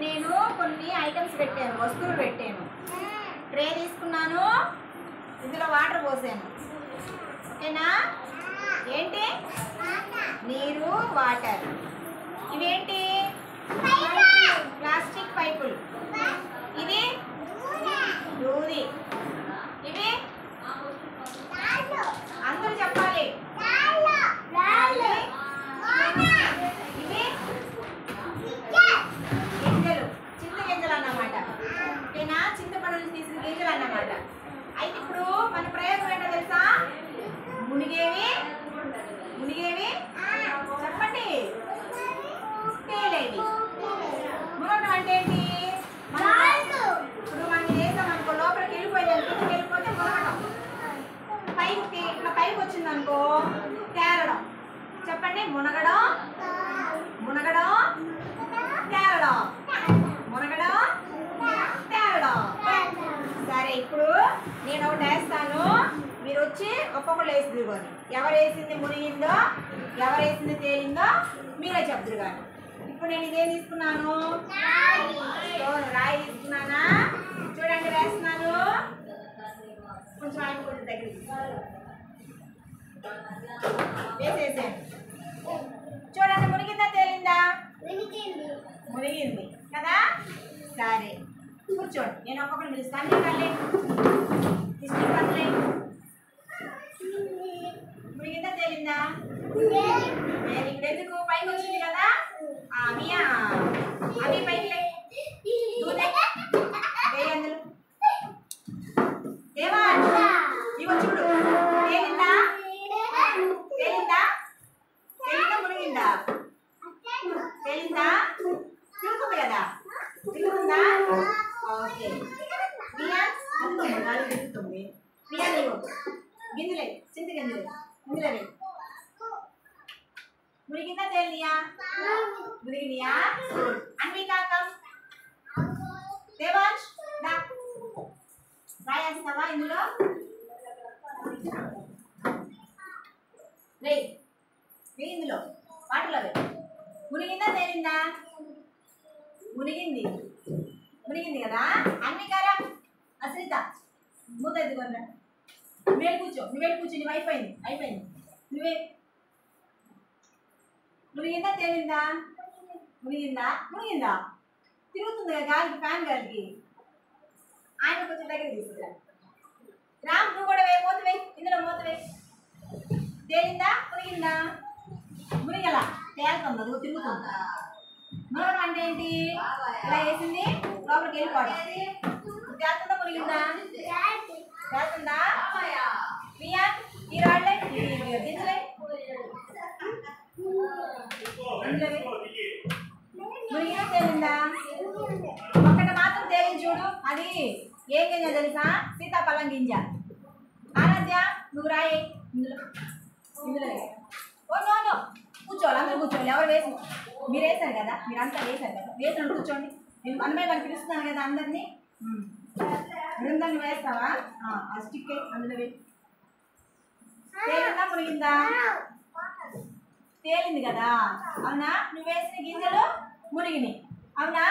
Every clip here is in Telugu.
నేను కొన్ని ఐటమ్స్ పెట్టాను, వస్తువులు పెట్టాను. ట్రే తీసుకున్నాను, ఇందులో వాటర్ పోసాను. ఓకేనా? ఏంటి? నీరు, వాటర్. ఇవేంటి? ప్లాస్టిక్ పైపులు. ఇది దూది. ఇవి అందరూ చెప్పాలి. ఇవి గింజలు, చింత గింజలు అన్నమాట. ఓకేనా? చింతపండు తీసిన గింజలు అన్నమాట. అయితే ఇప్పుడు మన ప్రయోగం ఏంటో తెలుసా? మునిగేవి చెప్పండి. తేలేవి. మునగడం అంటే ఏంటి? ఇప్పుడు మనం చేసాం అనుకో, లోపలికి వెళ్ళిపోతే మునగడం. పైకి వచ్చింది అనుకో, తేరడం. చెప్పండి. మునగడం, తేరడం, మునగడం, తేరడం. సరే, ఇప్పుడు నేను ఒకటి వేస్తాను, మీరు వచ్చి ఒక్కొక్కరు వేసి దిగుని. ఎవరు వేసింది మునిగిందో, ఎవరు వేసింది తేలిందో మీరే చెప్తురు. కానీ ఇప్పుడు నేను ఇదేం తీసుకున్నాను? రాయి తీసుకున్నానా? చూడండి, వేస్తున్నాను. కొంచెం ఆయన కొంచెం దగ్గరికి వేసేసాను. చూడండి, మునిగిందా తేలిందా? మునిగింది కదా. సరే, కూర్చోండి. నేను ఒక్కొక్కరు పిలుస్తాను. మునిగిందా తేలిందా? ఇక్కడ ఎందుకు పైకి వచ్చింది కదా. అవి పైకి అందులో ఏమా ఇవ్వ చూడు. తేలిందా? మునిగిందా? తేలిందా? తిరుగుతుంది కదా. తిరుగుతుందా? ఓకే. తిరుగుతుంది. గింజలే, చింత గింజలే. ఇందులో మునిగిందా తేలియా? మునిగినియా? అన్వికాకం దేవాంశ్ రాయేస్తావా? ఇందులో ఇందులో వాటిలో మునిగిందా తేలిందా? మునిగింది కదా. అన్వికారం అశ్రిత మూత ఎత్తుకోరా. నువ్వే కూర్చో. నువ్వు అయిపోయింది. మునిగిందా తేలిందా? మునిగిందా? తిరుగుతుంది కదా గాలికి, ఫ్యాన్ గాలికి. ఆయన కొంచెం దగ్గర తీసుకురా. రామ్, నువ్వు కూడా మూత వేయి. ఇందులో మూత వేయి. తేలిందా? మునిగలా తేలుతుంది. నువ్వు తిరుగుతుందా? మునగడం అంటే ఏంటి? ఇలా వేసింది లోపలికి వెళ్ళిపోవడం. తేలుతుందా? మునిగిందా? తేలుతుందా? ఈ రాళ్ళే గింజలే. మునిగినా తేలిందా? ఒక్కటి మాత్రం తేలింది చూడు. అది ఏం గింజ తెలుసా? సీతాఫలం గింజ. ఆరాధ్య, నువ్వు రాయి. ఇందులో నో కూర్చోవాలి. అందరూ కూర్చోవాలి. ఎవరు వేసి మీరు వేసారు కదా, మీరంతా వేసారు కదా. వేసిన కూర్చోండి. నేను మనమే వాళ్ళు పిలుస్తున్నాను కదా అందరినీ. బృందాన్ని వేస్తావా? ఆ స్టిక్ అందులో వేసి. తేలిందా? మునిగిందా? తేలింది కదా. అవునా? నువ్వు వేసిన గింజలు మునిగినాయి. అవునా?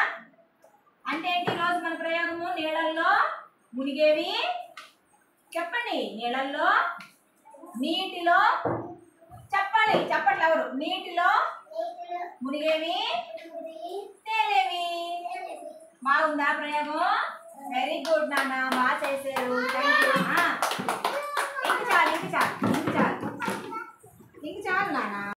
అంటే ఏంటి? ఈరోజు మన ప్రయోగము నీళ్ళల్లో మునిగేవి. చెప్పండి. నీళ్ళల్లో, నీటిలో. చెప్పాలి. చెప్పట్లు ఎవరు? నీటిలో మునిగేవి, తేలేవి. బాగుందా ప్రయోగం? వెరీ గుడ్ నాన్న, బాగా చేశారు. Thank you. ఇంక చాలు నాన్న.